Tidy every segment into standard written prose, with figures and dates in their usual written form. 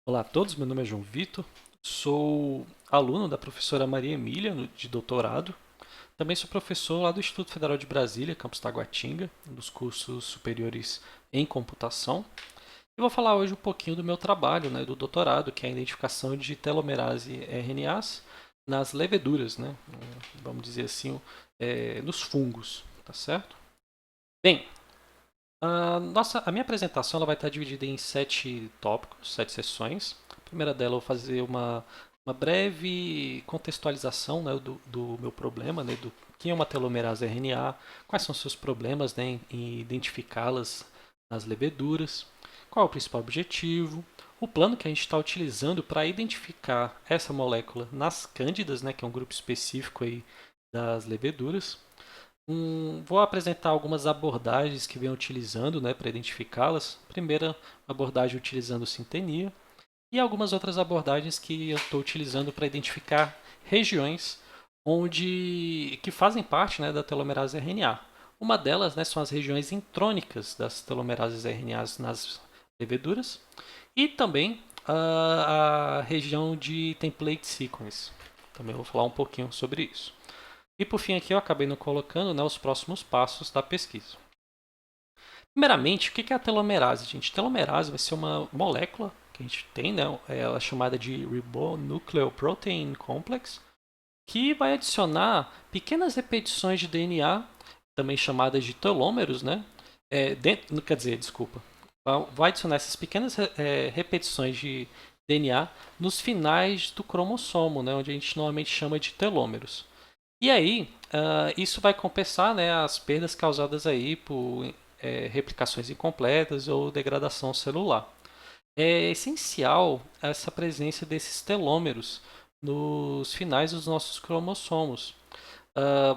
Olá a todos, meu nome é João Vitor, sou aluno da professora Maria Emília, de doutorado. Também sou professor lá do Instituto Federal de Brasília, campus Taguatinga, dos cursos superiores em computação. E vou falar hoje um pouquinho do meu trabalho, né, do doutorado, que é a identificação de telomerase RNAs nas leveduras, né, vamos dizer assim, nos fungos, tá certo? Bem, a minha apresentação ela vai estar dividida em 7 tópicos, 7 sessões. A primeira dela eu vou fazer uma breve contextualização, né, do meu problema, né, do que é uma telomerase RNA, quais são os seus problemas, né, em identificá-las nas leveduras, qual é o principal objetivo, o plano que a gente está utilizando para identificar essa molécula nas cândidas, né, que é um grupo específico aí das leveduras. Vou apresentar algumas abordagens que venho utilizando, né, para identificá-las. Primeira abordagem utilizando sintenia e algumas outras abordagens que eu estou utilizando para identificar regiões onde que fazem parte, né, da telomerase RNA. Uma delas, né, são as regiões intrônicas das telomerases RNAs nas leveduras e também a região de template sequence. Também vou falar um pouquinho sobre isso. E por fim aqui eu acabei não colocando, né, os próximos passos da pesquisa. Primeiramente, o que é a telomerase, gente? Telomerase vai ser uma molécula que a gente tem, né? Ela é chamada de Ribonucleoprotein Complex, que vai adicionar pequenas repetições de DNA, também chamadas de telômeros, né? Quer dizer, desculpa. Vai adicionar essas pequenas repetições de DNA nos finais do cromossomo, né? Onde a gente normalmente chama de telômeros. E aí, isso vai compensar, né, as perdas causadas aí por replicações incompletas ou degradação celular. É essencial essa presença desses telômeros nos finais dos nossos cromossomos.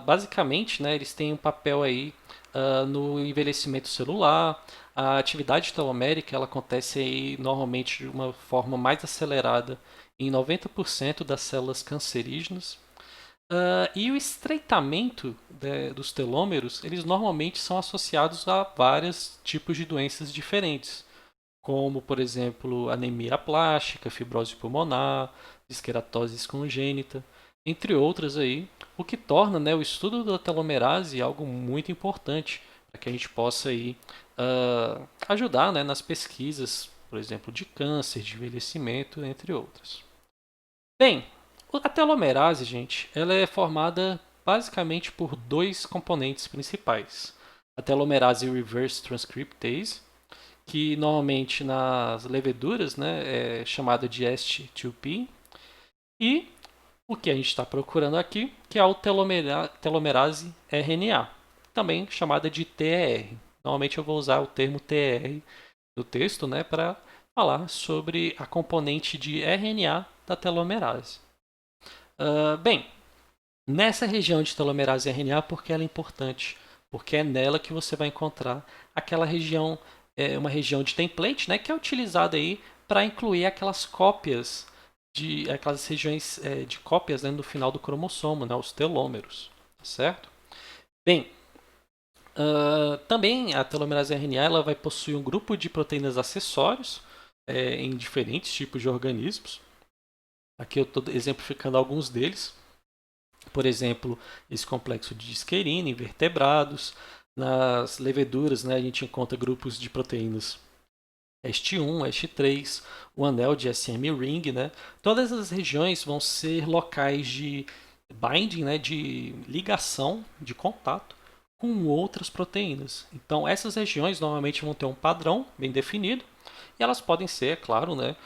Basicamente, né, eles têm um papel aí no envelhecimento celular. A atividade telomérica ela acontece aí normalmente de uma forma mais acelerada em 90% das células cancerígenas. E o estreitamento dos telômeros, eles normalmente são associados a vários tipos de doenças diferentes, como, por exemplo, anemia plástica, fibrose pulmonar, esqueratose congênita, entre outras aí, o que torna, né, o estudo da telomerase algo muito importante para que a gente possa aí, ajudar, né, nas pesquisas, por exemplo, de câncer, de envelhecimento, entre outras. Bem, a telomerase, gente, ela é formada basicamente por dois componentes principais. A telomerase reverse transcriptase, que normalmente nas leveduras, né, é chamada de ST2P, e o que a gente está procurando aqui, que é o telomerase RNA, também chamada de TER. Normalmente eu vou usar o termo TER no texto, né, para falar sobre a componente de RNA da telomerase. Bem, nessa região de telomerase RNA, por que ela é importante? Porque é nela que você vai encontrar aquela região, uma região de template, né, que é utilizada aí para incluir aquelas cópias de aquelas regiões de cópias, né, no final do cromossomo, né, os telômeros, certo? Bem, também a telomerase RNA ela vai possuir um grupo de proteínas acessórios em diferentes tipos de organismos. Aqui eu estou exemplificando alguns deles. Por exemplo, esse complexo de disquerina em vertebrados. Nas leveduras, né, a gente encontra grupos de proteínas EST1, EST3, o anel de SM ring. Né? Todas as regiões vão ser locais de binding, né, de ligação, de contato com outras proteínas. Então, essas regiões normalmente vão ter um padrão bem definido e elas podem ser, é claro, né,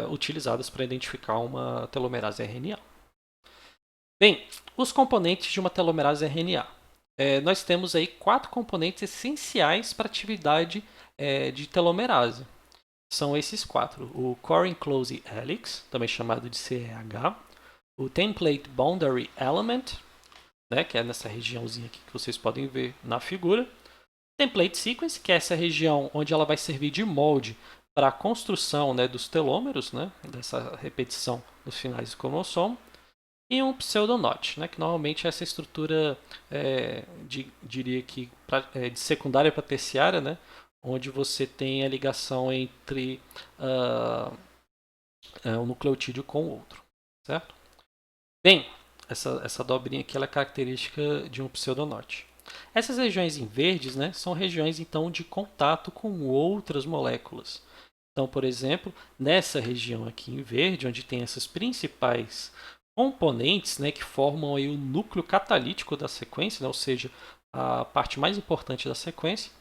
utilizadas para identificar uma telomerase RNA. Bem, os componentes de uma telomerase RNA. Nós temos aí 4 componentes essenciais para a atividade de telomerase. São esses 4. O Core Enclosing Helix, também chamado de CEH. O Template Boundary Element, né, que é nessa regiãozinha aqui que vocês podem ver na figura. Template Sequence, que é essa região onde ela vai servir de molde para a construção, né, dos telômeros, né, dessa repetição nos finais do cromossomo e um pseudonode, né, que normalmente é essa estrutura, diria que de secundária para terciária, né, onde você tem a ligação entre um nucleotídeo com o outro, certo? Bem, essa dobrinha aqui ela é característica de um pseudonode. Essas regiões em verdes, né, são regiões então de contato com outras moléculas. Então, por exemplo, nessa região aqui em verde, onde tem essas principais componentes, né, que formam aí o núcleo catalítico da sequência, né, ou seja, a parte mais importante da sequência,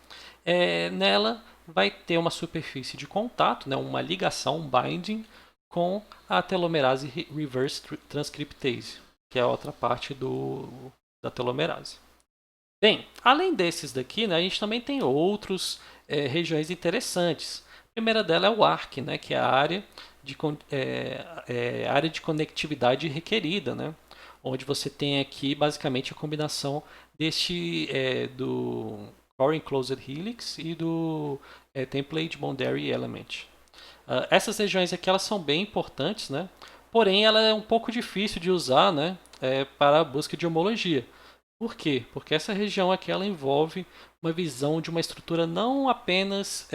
nela vai ter uma superfície de contato, né, uma ligação, um binding, com a telomerase reverse transcriptase, que é a outra parte da telomerase. Bem, além desses daqui, né, a gente também tem outras regiões interessantes. A primeira dela é o ARC, né, que é a área de conectividade requerida, né, onde você tem aqui basicamente a combinação do Core Enclosed Helix e do Template Boundary Element. Essas regiões aqui elas são bem importantes, né, porém ela é um pouco difícil de usar, né, para a busca de homologia. Por quê? Porque essa região aqui ela envolve uma visão de uma estrutura não apenas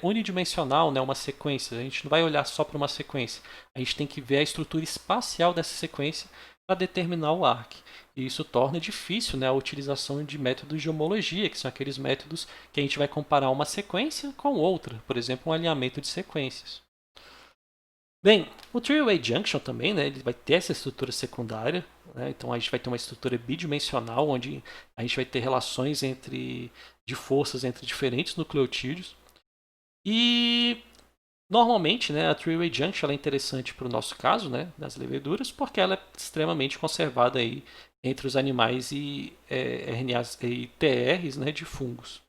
unidimensional, né, uma sequência. A gente não vai olhar só para uma sequência. A gente tem que ver a estrutura espacial dessa sequência para determinar o arc. E isso torna difícil, né, a utilização de métodos de homologia, que são aqueles métodos que a gente vai comparar uma sequência com outra, por exemplo, um alinhamento de sequências. Bem, o Three-Way Junction também, né, ele vai ter essa estrutura secundária, né, então a gente vai ter uma estrutura bidimensional, onde a gente vai ter relações de forças entre diferentes nucleotídeos. E normalmente, né, a Three-Way Junction ela é interessante para o nosso caso, né, das leveduras, porque ela é extremamente conservada aí entre os animais e RNAs e TRs, né, de fungos.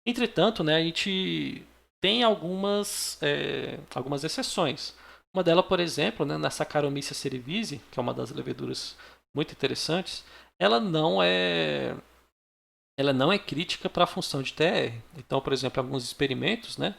Entretanto, né, a gente tem algumas exceções. Uma delas, por exemplo, né, na Saccharomyces cerevisiae, que é uma das leveduras muito interessantes, ela não é, ela não é crítica para a função de TR. Então, por exemplo, em alguns experimentos, né,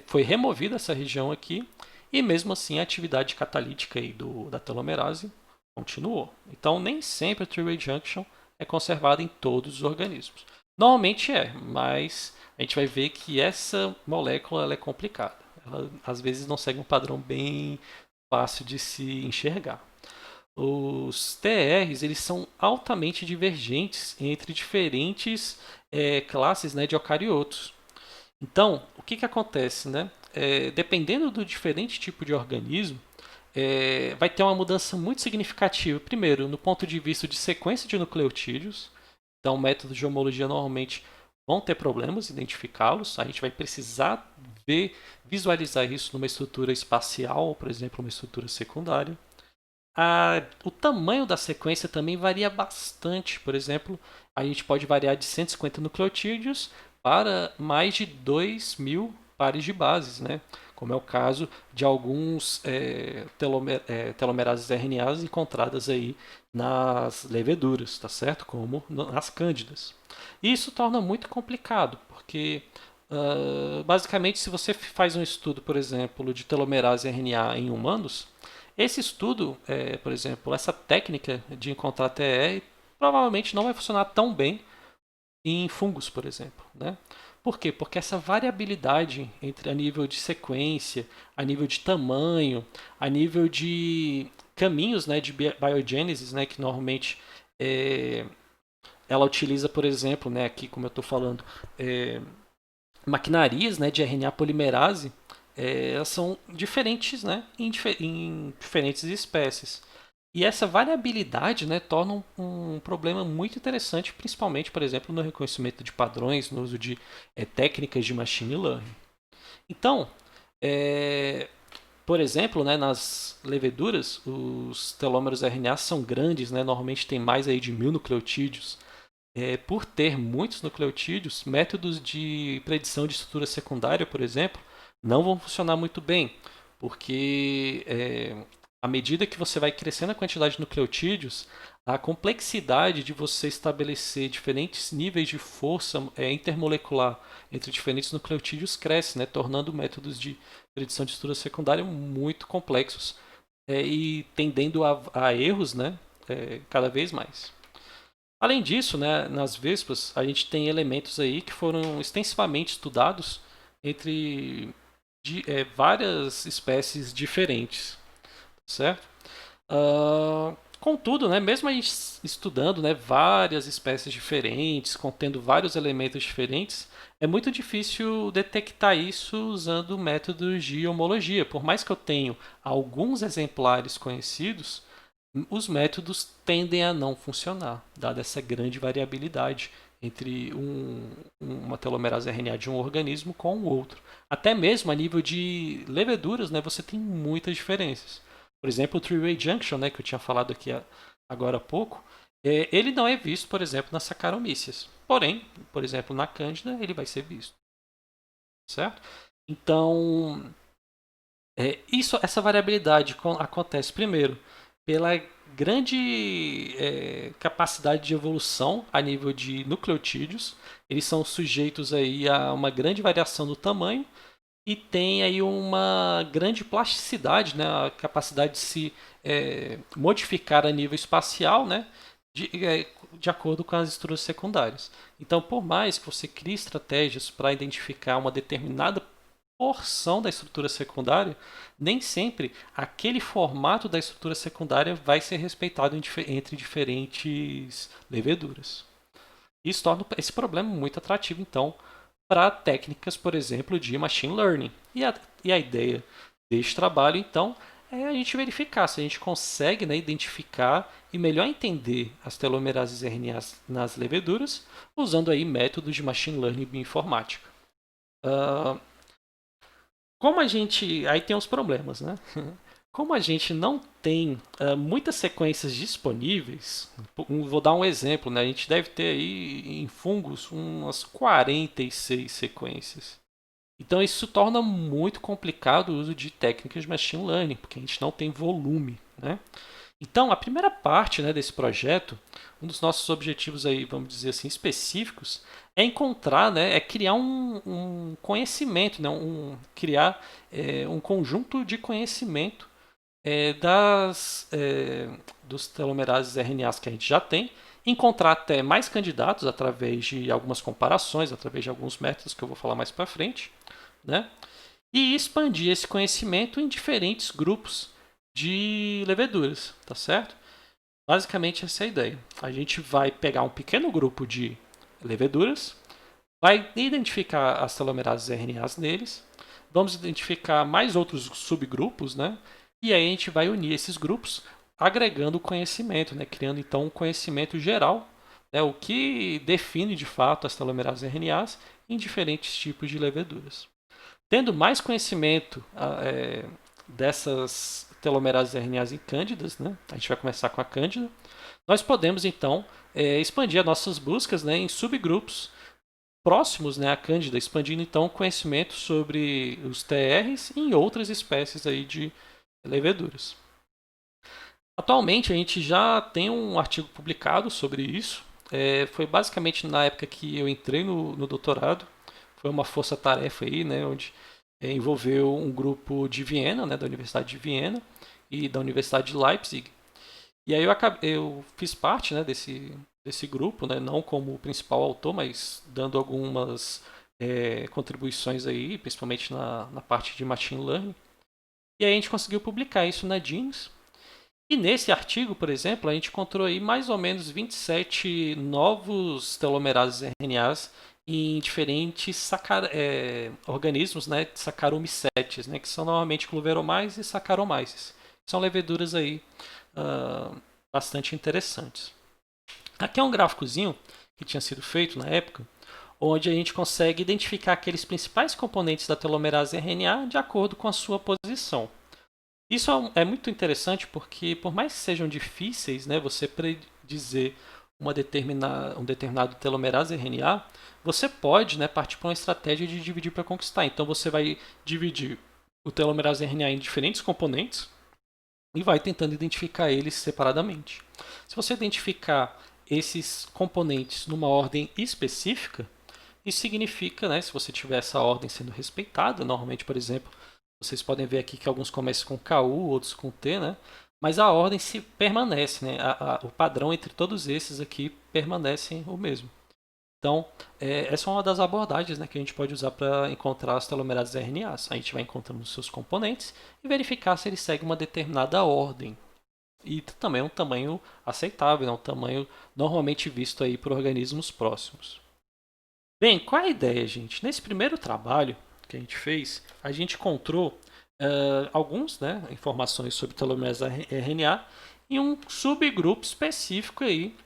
foi removida essa região aqui e mesmo assim a atividade catalítica aí da telomerase continuou. Então, nem sempre a three-way junction é conservada em todos os organismos. Normalmente mas a gente vai ver que essa molécula ela é complicada. Ela às vezes não segue um padrão bem fácil de se enxergar. Os TRs eles são altamente divergentes entre diferentes classes, né, de eucariotos. Então, o que acontece? Né? Dependendo do diferente tipo de organismo, vai ter uma mudança muito significativa. Primeiro, no ponto de vista de sequência de nucleotídeos. Então, métodos de homologia normalmente vão ter problemas identificá-los. A gente vai precisar visualizar isso numa estrutura espacial, por exemplo, uma estrutura secundária. O tamanho da sequência também varia bastante. Por exemplo, a gente pode variar de 150 nucleotídeos para mais de 2.000 pares de bases, né? Como é o caso de alguns telomerases RNAs encontradas aí nas leveduras, tá certo? Como nas cândidas. E isso torna muito complicado, porque basicamente se você faz um estudo, por exemplo, de telomerase RNA em humanos, esse estudo, por exemplo, essa técnica de encontrar TR provavelmente não vai funcionar tão bem em fungos, por exemplo. Né? Por quê? Porque essa variabilidade a nível de sequência, a nível de tamanho, a nível de caminhos, né, de biogênese, né, que normalmente ela utiliza, por exemplo, né, aqui como eu estou falando, maquinarias, né, de RNA polimerase, elas são diferentes, né, em diferentes espécies. E essa variabilidade, né, torna um problema muito interessante, principalmente, por exemplo, no reconhecimento de padrões, no uso de técnicas de machine learning. Então, por exemplo, né, nas leveduras, os telômeros RNA são grandes, né, normalmente tem mais aí de 1.000 nucleotídeos. Por ter muitos nucleotídeos, métodos de predição de estrutura secundária, por exemplo, não vão funcionar muito bem, porque à medida que você vai crescendo a quantidade de nucleotídeos, a complexidade de você estabelecer diferentes níveis de força intermolecular entre diferentes nucleotídeos cresce, né, tornando métodos de predição de estrutura secundária muito complexos e tendendo a erros, né, cada vez mais. Além disso, né, nas vespas, a gente tem elementos aí que foram extensivamente estudados entre várias espécies diferentes, certo? Contudo, né, mesmo a gente estudando, né, várias espécies diferentes, contendo vários elementos diferentes, é muito difícil detectar isso usando métodos de homologia. Por mais que eu tenha alguns exemplares conhecidos, os métodos tendem a não funcionar, dada essa grande variabilidade entre uma telomerase RNA de um organismo com o outro. Até mesmo a nível de leveduras, né, você tem muitas diferenças. Por exemplo, o three-way junction, né, que eu tinha falado aqui agora há pouco, ele não é visto, por exemplo, nas Saccharomyces. Porém, por exemplo, na Cândida, ele vai ser visto, certo? Então, essa variabilidade acontece primeiro pela grande capacidade de evolução a nível de nucleotídeos. Eles são sujeitos aí a uma grande variação do tamanho e tem aí uma grande plasticidade, né, a capacidade de se modificar a nível espacial, né, de acordo com as estruturas secundárias. Então, por mais que você crie estratégias para identificar uma determinada porção da estrutura secundária, nem sempre aquele formato da estrutura secundária vai ser respeitado entre diferentes leveduras. Isso torna esse problema muito atrativo, então, para técnicas, por exemplo, de machine learning. E a ideia deste trabalho, então, é a gente verificar se a gente consegue, né, identificar e melhor entender as telomerases RNAs nas leveduras usando aí métodos de machine learning bioinformática. Uh, Como a gente. Aí tem os problemas, né? Como a gente não tem muitas sequências disponíveis, vou dar um exemplo, né? A gente deve ter aí em fungos umas 46 sequências. Então isso torna muito complicado o uso de técnicas de machine learning, porque a gente não tem volume, né? Então, a primeira parte, né, desse projeto, um dos nossos objetivos aí, vamos dizer assim, específicos, é encontrar, né, é criar um conhecimento, né, criar um conjunto de conhecimento dos telomerases RNAs que a gente já tem, encontrar até mais candidatos através de algumas comparações, através de alguns métodos que eu vou falar mais para frente, né, e expandir esse conhecimento em diferentes grupos de leveduras, tá certo? Basicamente essa é a ideia. A gente vai pegar um pequeno grupo de leveduras, vai identificar as telomerases RNAs neles, vamos identificar mais outros subgrupos, né? E aí a gente vai unir esses grupos, agregando conhecimento, né? Criando então um conhecimento geral, né? O que define de fato as telomerases RNAs em diferentes tipos de leveduras. Tendo mais conhecimento dessas telomerases RNAs em cândidas, né? A gente vai começar com a cândida. Nós podemos então expandir as nossas buscas, né, em subgrupos próximos, né, à cândida, expandindo então o conhecimento sobre os TRs e em outras espécies aí de leveduras. Atualmente a gente já tem um artigo publicado sobre isso. Foi basicamente na época que eu entrei no doutorado. Foi uma força-tarefa aí, né, onde envolveu um grupo de Viena, né, da Universidade de Viena e da Universidade de Leipzig. E aí eu fiz parte, né, desse grupo, né, não como principal autor, mas dando algumas contribuições aí, principalmente na parte de machine learning. E aí a gente conseguiu publicar isso na Genes. E nesse artigo, por exemplo, a gente encontrou aí mais ou menos 27 novos telomerases RNAs em diferentes organismos, né, Saccharomycetes, né, que são normalmente Cloveromyces e Saccharomyces. São leveduras aí bastante interessantes. Aqui é um gráficozinho que tinha sido feito na época, onde a gente consegue identificar aqueles principais componentes da telomerase RNA de acordo com a sua posição. Isso é muito interessante porque, por mais que sejam difíceis, né, você predizer um determinado telomerase RNA, você pode, né, partir para uma estratégia de dividir para conquistar. Então, você vai dividir o telomerase RNA em diferentes componentes e vai tentando identificar eles separadamente. Se você identificar esses componentes numa ordem específica, isso significa, né, se você tiver essa ordem sendo respeitada, normalmente, por exemplo, vocês podem ver aqui que alguns começam com KU, outros com T, né? Mas a ordem se permanece, né? O padrão entre todos esses aqui permanece o mesmo. Então, essa é uma das abordagens, né, que a gente pode usar para encontrar as telomerases RNAs. A gente vai encontrando os seus componentes e verificar se eles seguem uma determinada ordem. E também é um tamanho aceitável, é um tamanho normalmente visto aí por organismos próximos. Bem, qual é a ideia, gente? Nesse primeiro trabalho que a gente fez, a gente encontrou algumas, né, informações sobre telomerase RNA em um subgrupo específico aí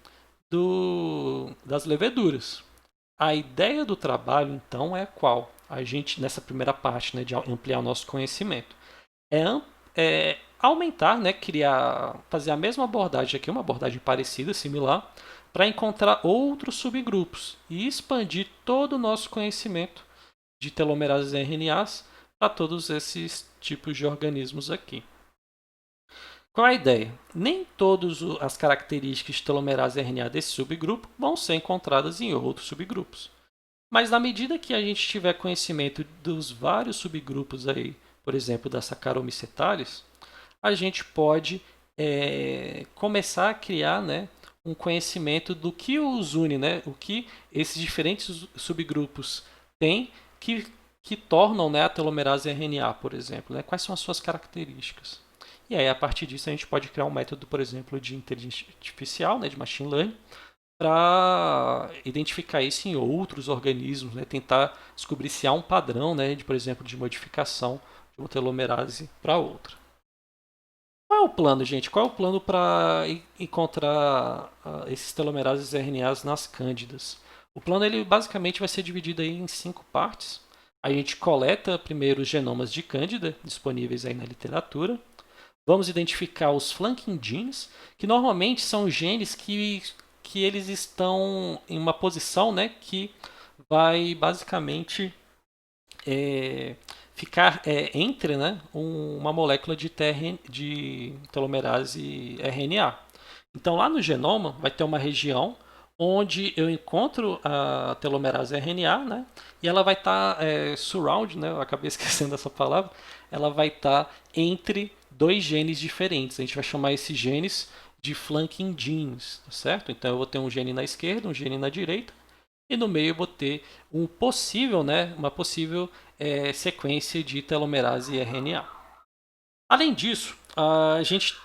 das leveduras. A ideia do trabalho, então, é qual? A gente, nessa primeira parte, né, de ampliar o nosso conhecimento, é, aumentar, né, fazer a mesma abordagem aqui, uma abordagem parecida, similar, para encontrar outros subgrupos e expandir todo o nosso conhecimento de telomerases RNAs para todos esses tipos de organismos aqui. Qual é a ideia? Nem todas as características de telomerase RNA desse subgrupo vão ser encontradas em outros subgrupos. Mas na medida que a gente tiver conhecimento dos vários subgrupos aí, por exemplo, da Saccharomyces, a gente pode começar a criar, né, um conhecimento do que os une, né, o que esses diferentes subgrupos têm que tornam, né, a telomerase RNA, por exemplo, né, quais são as suas características. E aí, a partir disso, a gente pode criar um método, por exemplo, de inteligência artificial, né, de machine learning, para identificar isso em outros organismos, né? Tentar descobrir se há um padrão, né, de, por exemplo, de modificação de uma telomerase para outra. Qual é o plano, gente? Qual é o plano para encontrar esses telomerases RNAs nas cândidas? O plano ele basicamente vai ser dividido aí em 5 partes. A gente coleta primeiro os genomas de cândida disponíveis aí na literatura. Vamos identificar os flanking genes, que normalmente são genes que eles estão em uma posição, né, que vai basicamente é, ficar entre, né, uma molécula de telomerase RNA. Então, lá no genoma vai ter uma região onde eu encontro a telomerase RNA, né, e ela vai estar surround, né, eu acabei esquecendo essa palavra, ela vai estar entre dois genes diferentes. A gente vai chamar esses genes de flanking genes, tá certo? Então eu vou ter um gene na esquerda, um gene na direita, e no meio eu vou ter uma possível sequência de telomerase RNA. Além disso, a gente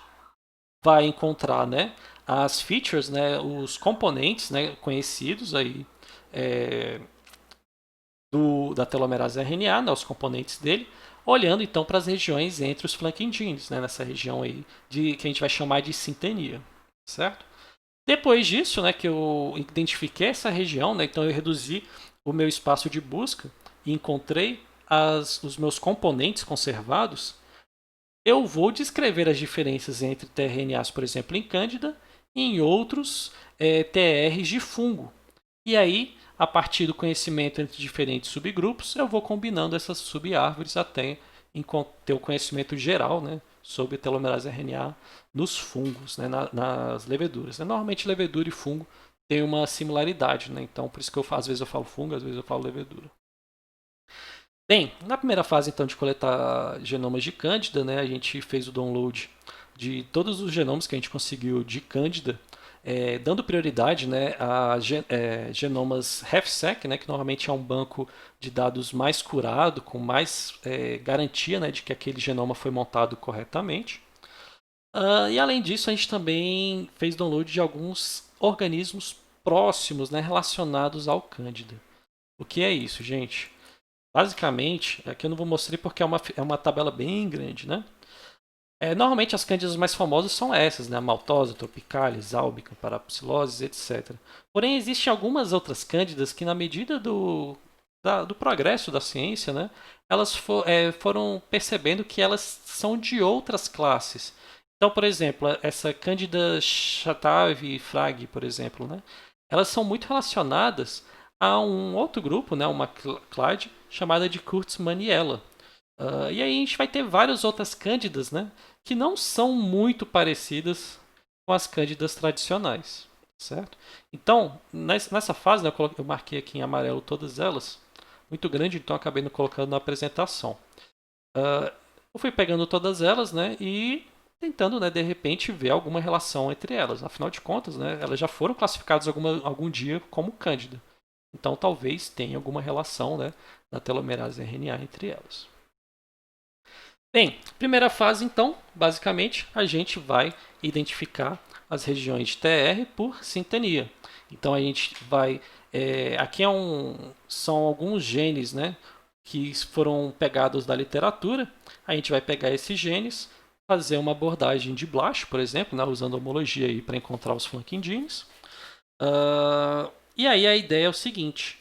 vai encontrar, né, as features, né, os componentes, né, conhecidos aí da telomerase RNA, né, os componentes dele, olhando então para as regiões entre os flanking genes, né, nessa região aí que a gente vai chamar de sintenia, certo? Depois disso, né, que eu identifiquei essa região, né, então eu reduzi o meu espaço de busca e encontrei os meus componentes conservados, eu vou descrever as diferenças entre tRNAs, por exemplo, em Cândida e em outros TRs de fungo. E aí, a partir do conhecimento entre diferentes subgrupos, eu vou combinando essas subárvores até ter o conhecimento geral, né, sobre telomerase RNA nos fungos, né, nas leveduras. Normalmente, levedura e fungo têm uma similaridade, né, então por isso que às vezes eu falo fungo, às vezes eu falo levedura. Bem, na primeira fase então de coletar genomas de Cândida, né, a gente fez o download de todos os genomas que a gente conseguiu de Cândida, dando prioridade, né, a genomas RefSeq, né, que normalmente é um banco de dados mais curado, com mais garantia, né, de que aquele genoma foi montado corretamente. E além disso, a gente também fez download de alguns organismos próximos, né, relacionados ao Cândida. O que é isso, gente? Basicamente, aqui eu não vou mostrar porque é uma tabela bem grande, né? Normalmente as cândidas mais famosas são essas, né? A maltosa, tropicalis, albicans, parapsiloses, etc. Porém, existem algumas outras cândidas que, na medida do progresso da ciência, né? Elas foram percebendo que elas são de outras classes. Então, por exemplo, essa Cândida Chatavi Frag, por exemplo, né? Elas são muito relacionadas a um outro grupo, né? Uma clade chamada de Kurtzmanniella. E aí a gente vai ter várias outras cândidas, né, que não são muito parecidas com as cândidas tradicionais, certo? Então, nessa fase, né, eu marquei aqui em amarelo todas elas, muito grande, então acabei não colocando na apresentação. Eu fui pegando todas elas, né, e tentando, né, de repente, ver alguma relação entre elas. Afinal de contas, né, elas já foram classificadas algum dia como cândida. Então talvez tenha alguma relação, né, da telomerase RNA entre elas. Bem, primeira fase então, basicamente, a gente vai identificar as regiões de TR por sintenia. Então a gente vai, aqui são alguns genes, né, que foram pegados da literatura. A gente vai pegar esses genes, fazer uma abordagem de BLAST, por exemplo, né, usando homologia aí para encontrar os flanking genes. E aí a ideia é o seguinte: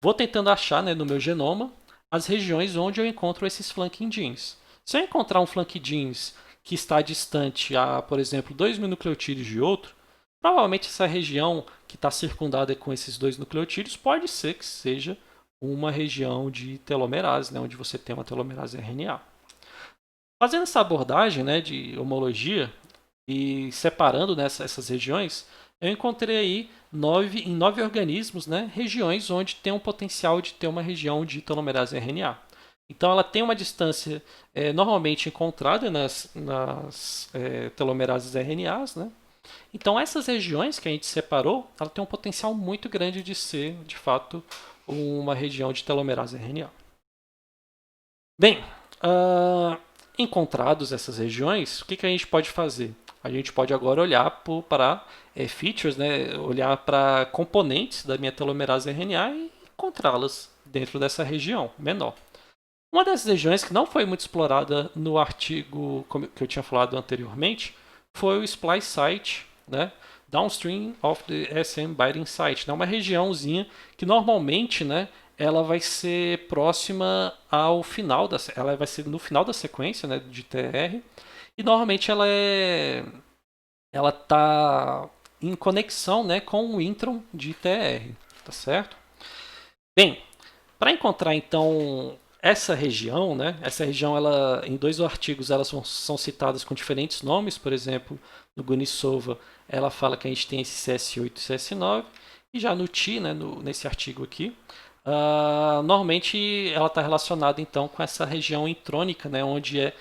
vou tentando achar, né, no meu genoma as regiões onde eu encontro esses flanking genes. Se eu encontrar um flanking genes que está distante a, por exemplo, 2.000 nucleotídeos de outro, provavelmente essa região que está circundada com esses 2 nucleotídeos pode ser que seja uma região de telomerase, né, onde você tem uma telomerase RNA. Fazendo essa abordagem, né, de homologia e separando essas regiões, eu encontrei aí em 9 organismos, né, regiões onde tem um potencial de ter uma região de telomerase RNA. Então ela tem uma distância normalmente encontrada nas telomerases RNAs, né? Então essas regiões que a gente separou, ela tem um potencial muito grande de ser, de fato, uma região de telomerase RNA. Bem, encontrados essas regiões, o que a gente pode fazer? A gente pode agora olhar para features, né? Olhar para componentes da minha telomerase RNA e encontrá-las dentro dessa região menor. Uma dessas regiões que não foi muito explorada no artigo que eu tinha falado anteriormente foi o splice site, né? Downstream of the SM binding site, né? Uma regiãozinha que normalmente, né, ela vai ser próxima ao final ela vai ser no final da sequência, né, de TR, e normalmente ela tá em conexão, né, com o intron de TR, tá certo? Bem, para encontrar então essa região, né? Essa região, ela, em 2 artigos, elas são citadas com diferentes nomes. Por exemplo, no Gunisova, ela fala que a gente tem esse CS8 e CS9. E já no TI, né, nesse artigo aqui, normalmente ela está relacionada então com essa região intrônica, né, onde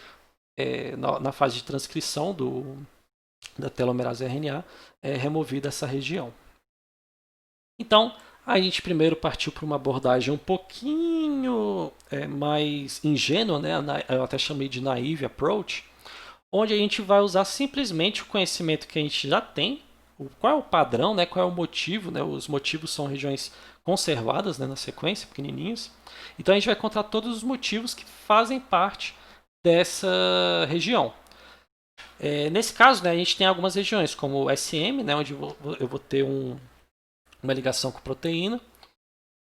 na fase de transcrição da telomerase RNA é removida essa região. Então, a gente primeiro partiu para uma abordagem um pouquinho mais ingênua, né? Eu até chamei de naive approach, onde a gente vai usar simplesmente o conhecimento que a gente já tem, qual é o padrão, né? Qual é o motivo, né? Os motivos são regiões conservadas, né, na sequência, pequenininhas. Então a gente vai encontrar todos os motivos que fazem parte dessa região. Nesse caso, né, a gente tem algumas regiões, como o SM, né, onde eu vou ter uma ligação com proteína,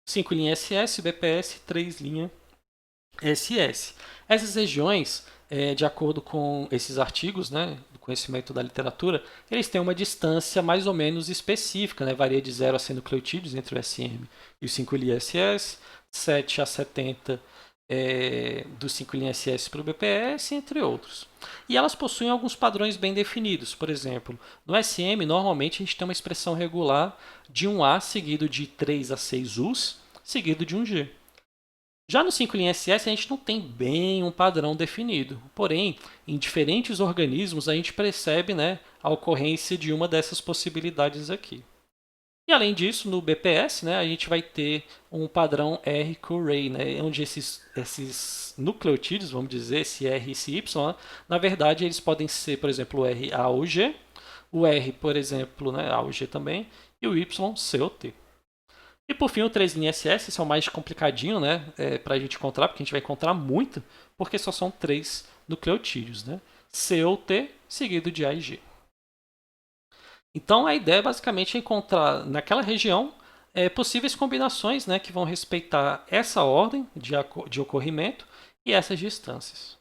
5 linha SS, BPS, 3 linha SS. Essas regiões, de acordo com esses artigos, né, do conhecimento da literatura, eles têm uma distância mais ou menos específica, né, varia de 0 a 100 nucleotídeos entre o SM e o 5' SS, 7 a 70 do 5' SS para o BPS, entre outros. E elas possuem alguns padrões bem definidos. Por exemplo, no SM, normalmente a gente tem uma expressão regular de um A seguido de 3 a 6 U's, seguido de um G. Já no 5' SS a gente não tem bem um padrão definido. Porém, em diferentes organismos a gente percebe, né, a ocorrência de uma dessas possibilidades aqui. E além disso, no BPS, né, a gente vai ter um padrão R-Curray, né, onde esses nucleotídeos, vamos dizer, esse R e esse Y, né, na verdade eles podem ser, por exemplo, o R A ou G, o R, por exemplo, né, A ou G também, e o Y C ou T. E por fim, o 3'SS, esse é o mais complicadinho, né, para a gente encontrar, porque a gente vai encontrar muito, porque só são 3 nucleotídeos, né, C ou T, seguido de A e G. Então a ideia é basicamente encontrar naquela região possíveis combinações, né, que vão respeitar essa ordem de ocorrimento e essas distâncias.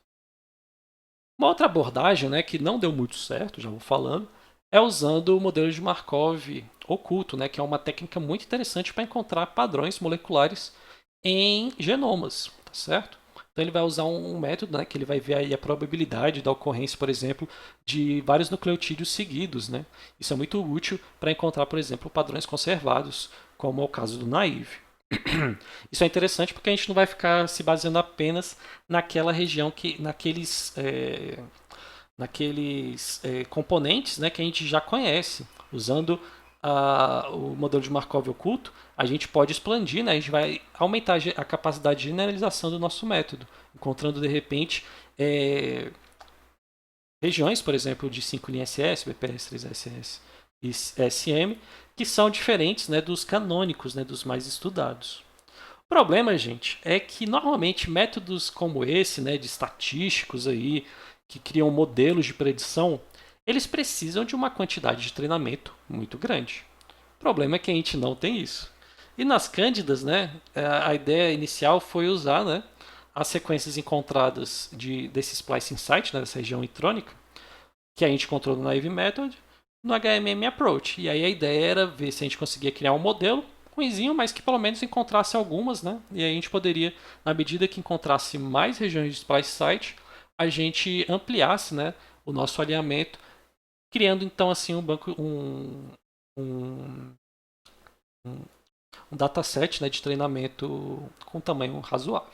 Uma outra abordagem, né, que não deu muito certo, já vou falando, é usando o modelo de Markov oculto, né, que é uma técnica muito interessante para encontrar padrões moleculares em genomas, tá certo? Então ele vai usar um método, né, que ele vai ver aí a probabilidade da ocorrência, por exemplo, de vários nucleotídeos seguidos, né? Isso é muito útil para encontrar, por exemplo, padrões conservados, como é o caso do naive. Isso é interessante porque a gente não vai ficar se baseando apenas naquela região naqueles componentes, né, que a gente já conhece, usando o modelo de Markov oculto, a gente pode expandir, né? A gente vai aumentar a capacidade de generalização do nosso método, encontrando de repente regiões, por exemplo, de 5' SS, BPS, 3SS e SM, que são diferentes, né, dos canônicos, né, dos mais estudados. O problema, gente, é que normalmente métodos como esse, né, de estatísticos aí, que criam modelos de predição, eles precisam de uma quantidade de treinamento muito grande. O problema é que a gente não tem isso. E nas cândidas, né, a ideia inicial foi usar, né, as sequências encontradas desse splicing site, né, dessa região intrônica, que a gente encontrou no Naive Method, no HMM Approach. E aí a ideia era ver se a gente conseguia criar um modelo ruinzinho, mas que pelo menos encontrasse algumas, né? E aí a gente poderia, na medida que encontrasse mais regiões de splice site, a gente ampliasse, né, o nosso alinhamento, criando então assim um banco, um, um dataset, né, de treinamento com tamanho razoável.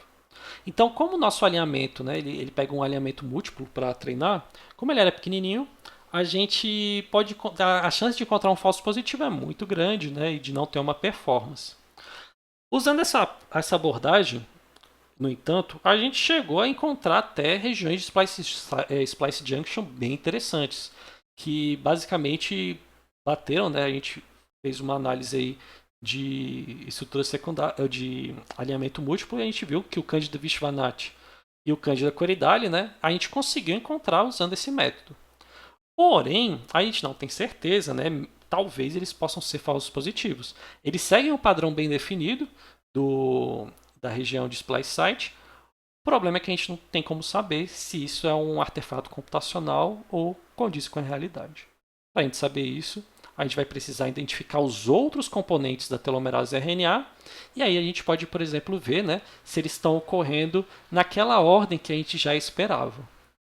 Então, como o nosso alinhamento, né, ele pega um alinhamento múltiplo para treinar, como ele era pequenininho, a gente pode a chance de encontrar um falso positivo é muito grande, né, e de não ter uma performance. Usando essa abordagem, no entanto, a gente chegou a encontrar até regiões de splice junction bem interessantes, que basicamente bateram, né, a gente fez uma análise aí de estrutura secundária, de alinhamento múltiplo, e a gente viu que o Candida Vishwanath e o Candida Coridali, né, a gente conseguiu encontrar usando esse método. Porém, a gente não tem certeza, né? Talvez eles possam ser falsos positivos. Eles seguem um padrão bem definido da região de splice site. O problema é que a gente não tem como saber se isso é um artefato computacional ou condiz com a realidade. Para a gente saber isso, a gente vai precisar identificar os outros componentes da telomerase RNA, e aí a gente pode, por exemplo, ver, né, se eles estão ocorrendo naquela ordem que a gente já esperava.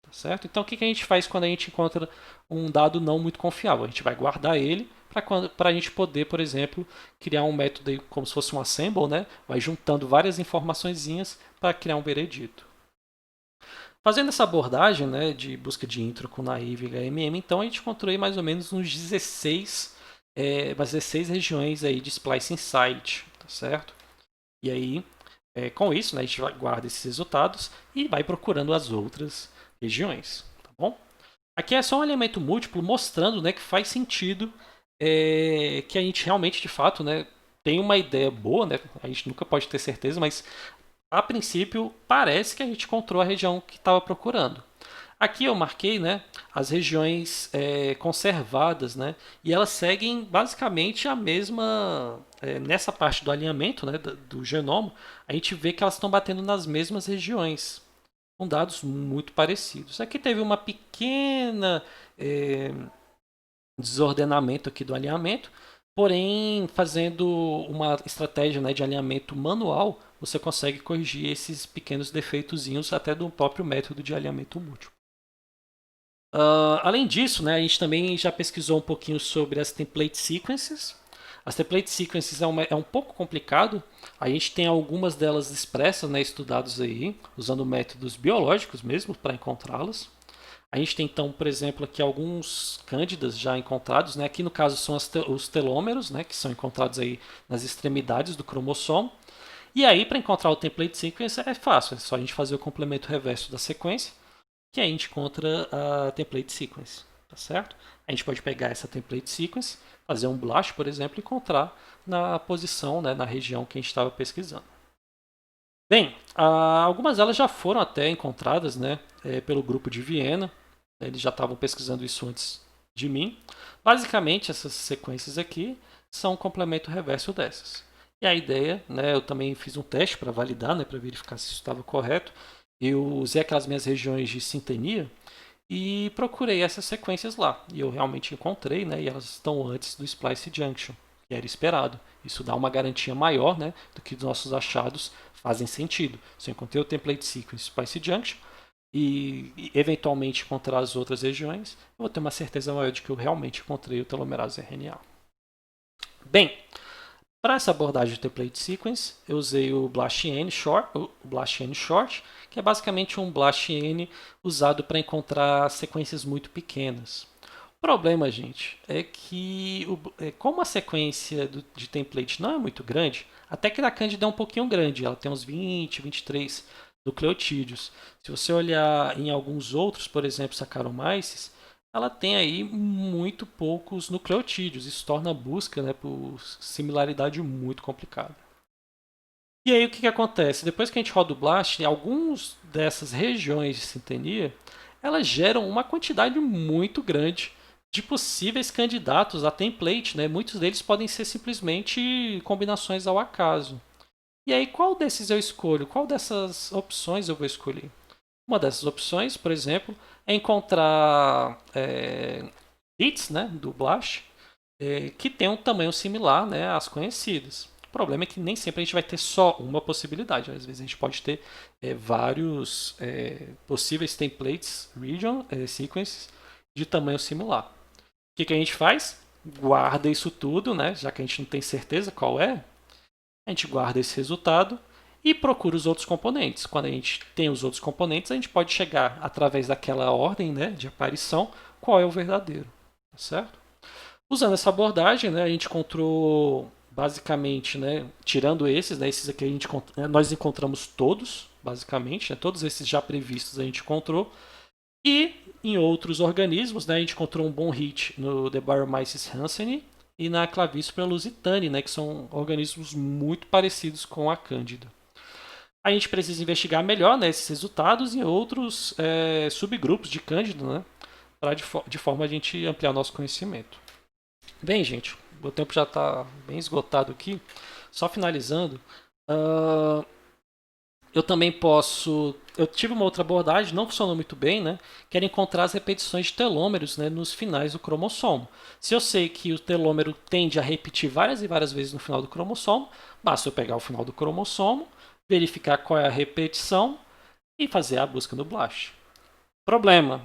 Tá certo? Então, o que a gente faz quando a gente encontra um dado não muito confiável? A gente vai guardar ele para a gente poder, por exemplo, criar um método aí, como se fosse um assemble, né? Vai juntando várias informaçõezinhas para criar um veredito. Fazendo essa abordagem, né, de busca de intro com naive e HMM, então a gente encontrou aí mais ou menos uns 16, umas 16 regiões aí de splicing site, tá certo? E aí, com isso, né, a gente guarda esses resultados e vai procurando as outras regiões, tá bom? Aqui é só um elemento múltiplo mostrando, né, que faz sentido, que a gente realmente, de fato, né, tem uma ideia boa, né? A gente nunca pode ter certeza, mas a princípio parece que a gente encontrou a região que estava procurando. Aqui eu marquei, né, as regiões conservadas, né, e elas seguem basicamente a mesma. Nessa parte do alinhamento, né, do genoma, a gente vê que elas estão batendo nas mesmas regiões, com dados muito parecidos. Aqui teve uma pequena desordenamento aqui do alinhamento, porém, fazendo uma estratégia, né, de alinhamento manual, você consegue corrigir esses pequenos defeitozinhos até do próprio método de alinhamento múltiplo. Além disso, né, a gente também já pesquisou um pouquinho sobre as template sequences. As template sequences é um pouco complicado. A gente tem algumas delas expressas, né, estudados aí, usando métodos biológicos mesmo para encontrá-las. A gente tem então, por exemplo, aqui alguns cândidas já encontrados, né? Aqui no caso são os telômeros, né, que são encontrados aí nas extremidades do cromossomo. E aí, para encontrar o template sequence é fácil, é só a gente fazer o complemento reverso da sequência, que aí a gente encontra a template sequence, tá certo? A gente pode pegar essa template sequence, fazer um blast, por exemplo, e encontrar na posição, né, na região que a gente estava pesquisando. Bem, algumas delas já foram até encontradas, né, pelo grupo de Viena. Eles já estavam pesquisando isso antes de mim. Basicamente, essas sequências aqui são um complemento reverso dessas. E a ideia, né, eu também fiz um teste para validar, né, para verificar se isso estava correto. Eu usei aquelas minhas regiões de sintenia e procurei essas sequências lá. E eu realmente encontrei, né, e elas estão antes do splice junction, que era esperado. Isso dá uma garantia maior, né, do que os nossos achados fazem sentido. Se eu encontrei o template sequence splice junction e eventualmente encontrar as outras regiões, eu vou ter uma certeza maior de que eu realmente encontrei o telomerase RNA. Bem, para essa abordagem de template sequence, eu usei o BLASTN Short, que é basicamente um BLASTN usado para encontrar sequências muito pequenas. O Problema, gente, é que como a sequência de template não é muito grande, até que a Candida é um pouquinho grande, ela tem uns 20, 23 nucleotídeos. Se você olhar em alguns outros, por exemplo, Saccharomyces, ela tem aí muito poucos nucleotídeos. Isso torna a busca, né, por similaridade muito complicada. E aí o que acontece? Depois que a gente roda o Blast, algumas dessas regiões de sintenia, elas geram uma quantidade muito grande de possíveis candidatos a template, né? Muitos deles podem ser simplesmente combinações ao acaso. E aí, qual desses eu escolho? Qual dessas opções eu vou escolher? Uma dessas opções, por exemplo, é encontrar hits, né, do Blast, que tem um tamanho similar, né, às conhecidas. O problema é que nem sempre a gente vai ter só uma possibilidade. Às vezes a gente pode ter vários possíveis templates, region, sequences de tamanho similar. O que a gente faz? Guarda isso tudo, né? Já que a gente não tem certeza qual é, a gente guarda esse resultado e procura os outros componentes. Quando a gente tem os outros componentes, a gente pode chegar através daquela ordem, né, de aparição, qual é o verdadeiro, tá certo? Usando essa abordagem, né, a gente encontrou basicamente, né, tirando esses, né, esses aqui nós encontramos todos, basicamente, né, todos esses já previstos a gente encontrou. E em outros organismos, né, a gente encontrou um bom hit no Debaromyces hansenii e na Clavíspora lusitani, né, que são organismos muito parecidos com a Cândida. A gente precisa investigar melhor, né, esses resultados em outros subgrupos de Cândida, né, para de forma a gente ampliar nosso conhecimento. Bem, gente, o tempo já está bem esgotado aqui. Só finalizando, eu também posso. Eu tive uma outra abordagem, não funcionou muito bem, né? Que era encontrar as repetições de telômeros, né, nos finais do cromossomo. Se eu sei que o telômero tende a repetir várias e várias vezes no final do cromossomo, basta eu pegar o final do cromossomo, verificar qual é a repetição e fazer a busca no BLAST. Problema: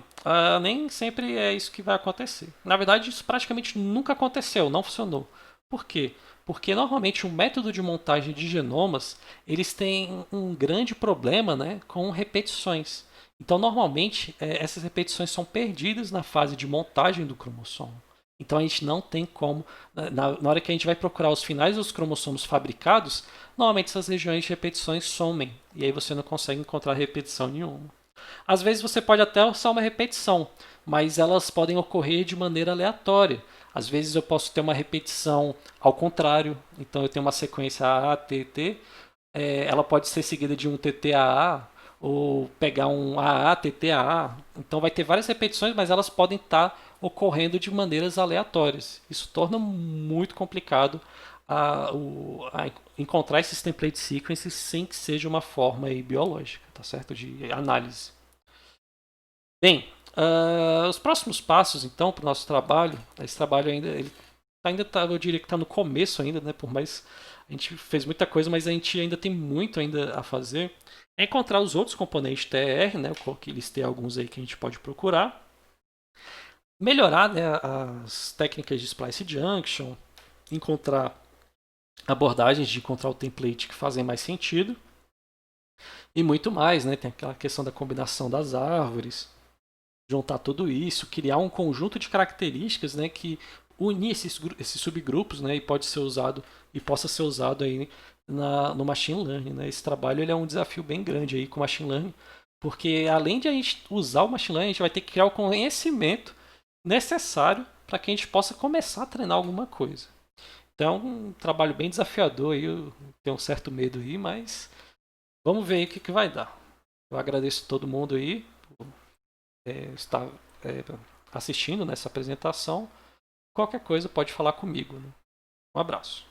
nem sempre é isso que vai acontecer. Na verdade, isso praticamente nunca aconteceu, não funcionou. Por quê? Porque normalmente o método de montagem de genomas eles têm um grande problema, né, com repetições. Então, normalmente, essas repetições são perdidas na fase de montagem do cromossomo. Então, a gente não tem como. Na hora que a gente vai procurar os finais dos cromossomos fabricados, normalmente essas regiões de repetições somem. E aí você não consegue encontrar repetição nenhuma. Às vezes você pode até usar uma repetição, mas elas podem ocorrer de maneira aleatória. Às vezes eu posso ter uma repetição ao contrário, então eu tenho uma sequência AATT, ela pode ser seguida de um TTAA ou pegar um AATTAA. Então vai ter várias repetições, mas elas podem estar ocorrendo de maneiras aleatórias. Isso torna muito complicado a encontrar esses template sequences sem que seja uma forma aí biológica, tá certo? De análise. Bem, os próximos passos, então, para o nosso trabalho, esse trabalho ainda tá, eu diria que está no começo ainda, né? Por mais a gente fez muita coisa, mas a gente ainda tem muito ainda a fazer. É encontrar os outros componentes TR, né? Que listei alguns aí que a gente pode procurar. Melhorar, né, as técnicas de splice junction, encontrar abordagens de encontrar o template que fazem mais sentido e muito mais, né? Tem aquela questão da combinação das árvores, juntar tudo isso, criar um conjunto de características, né, que unir esses subgrupos, né, e pode ser usado e possa ser usado aí no machine learning, né? Esse trabalho ele é um desafio bem grande aí com o machine learning, porque além de a gente usar o machine learning, a gente vai ter que criar o conhecimento necessário para que a gente possa começar a treinar alguma coisa. Então, um trabalho bem desafiador aí, eu tenho um certo medo aí, mas vamos ver aí o que vai dar. Eu agradeço todo mundo aí por estar assistindo nessa apresentação. Qualquer coisa pode falar comigo. Né? Um abraço.